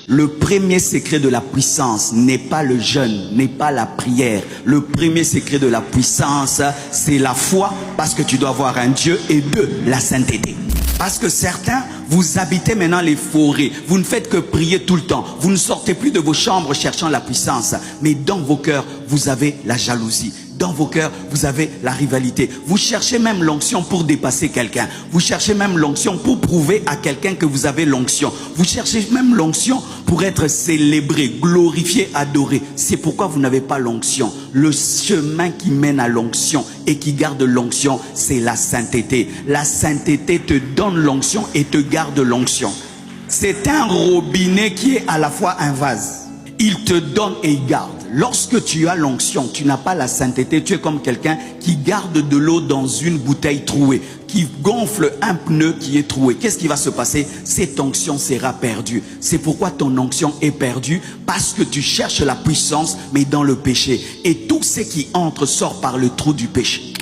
Le premier secret de la puissance n'est pas le jeûne, n'est pas la prière. Le premier secret de la puissance, c'est la foi, parce que tu dois avoir un Dieu, et deux, la sainteté. Parce que certains, vous habitez maintenant les forêts, vous ne faites que prier tout le temps, vous ne sortez plus de vos chambres cherchant la puissance, mais dans vos cœurs, vous avez la jalousie. Dans vos cœurs, vous avez la rivalité. Vous cherchez même l'onction pour dépasser quelqu'un. Vous cherchez même l'onction pour prouver à quelqu'un que vous avez l'onction. Vous cherchez même l'onction pour être célébré, glorifié, adoré. C'est pourquoi vous n'avez pas l'onction. Le chemin qui mène à l'onction et qui garde l'onction, c'est la sainteté. La sainteté te donne l'onction et te garde l'onction. C'est un robinet qui est à la fois un vase. Il te donne et il garde. Lorsque tu as l'onction, tu n'as pas la sainteté, tu es comme quelqu'un qui garde de l'eau dans une bouteille trouée, qui gonfle un pneu qui est troué. Qu'est-ce qui va se passer? Cette onction sera perdue. C'est pourquoi ton onction est perdue, parce que tu cherches la puissance, mais dans le péché. Et tout ce qui entre sort par le trou du péché.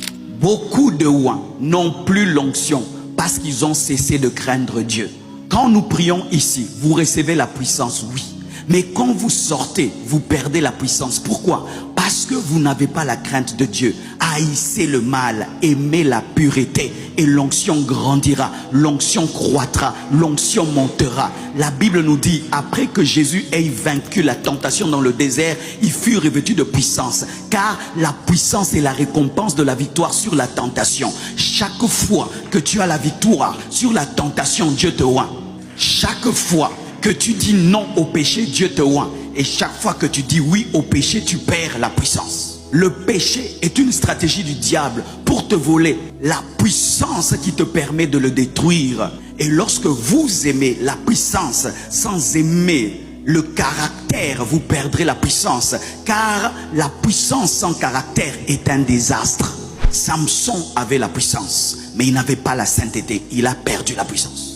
Beaucoup de oins n'ont plus l'onction parce qu'ils ont cessé de craindre Dieu. Quand nous prions ici, vous recevez la puissance, oui. Mais quand vous sortez, vous perdez la puissance. Pourquoi? Parce que vous n'avez pas la crainte de Dieu. Haïssez le mal, aimez la pureté et l'onction grandira, l'onction croîtra, l'onction montera. La Bible nous dit, après que Jésus ait vaincu la tentation dans le désert, il fut revêtu de puissance. Car la puissance est la récompense de la victoire sur la tentation. Chaque fois que tu as la victoire sur la tentation, Dieu te oint. Chaque fois que tu dis non au péché, Dieu te oint. Et chaque fois que tu dis oui au péché, tu perds la puissance. Le péché est une stratégie du diable pour te voler la puissance qui te permet de le détruire. Et lorsque vous aimez la puissance sans aimer le caractère, vous perdrez la puissance. Car la puissance sans caractère est un désastre. Samson avait la puissance, mais il n'avait pas la sainteté. Il a perdu la puissance.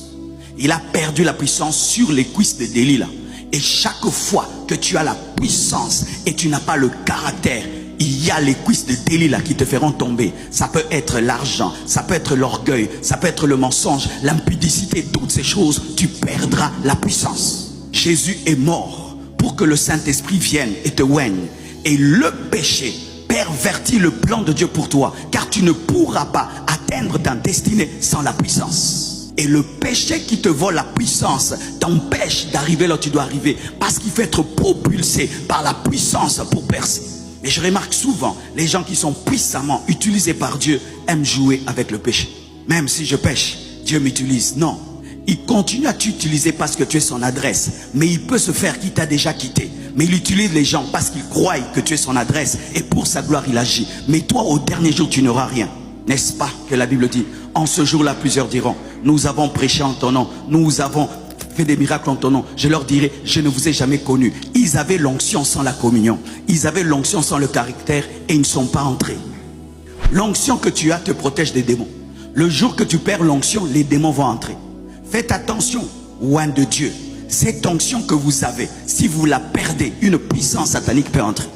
Il a perdu la puissance sur les cuisses de Delilah. Et chaque fois que tu as la puissance et tu n'as pas le caractère, il y a les cuisses de Delilah qui te feront tomber. Ça peut être l'argent, ça peut être l'orgueil, ça peut être le mensonge, l'impudicité, toutes ces choses, tu perdras la puissance. Jésus est mort pour que le Saint-Esprit vienne et te oigne. Et le péché pervertit le plan de Dieu pour toi, car tu ne pourras pas atteindre ta destinée sans la puissance. Et le péché qui te vole la puissance t'empêche d'arriver là où tu dois arriver, parce qu'il faut être propulsé par la puissance pour percer. Et je remarque souvent, les gens qui sont puissamment utilisés par Dieu aiment jouer avec le péché. Même si je pêche, Dieu m'utilise. Non, il continue à t'utiliser parce que tu es son adresse. Mais il peut se faire qu'il t'a déjà quitté. Mais il utilise les gens parce qu'il croit que tu es son adresse. Et pour sa gloire, il agit. Mais toi, au dernier jour, tu n'auras rien. N'est-ce pas que la Bible dit? En ce jour-là, plusieurs diront, nous avons prêché en ton nom, nous avons fait des miracles en ton nom. Je leur dirai, je ne vous ai jamais connu. Ils avaient l'onction sans la communion. Ils avaient l'onction sans le caractère et ils ne sont pas entrés. L'onction que tu as te protège des démons. Le jour que tu perds l'onction, les démons vont entrer. Faites attention, oint de Dieu. Cette onction que vous avez, si vous la perdez, une puissance satanique peut entrer.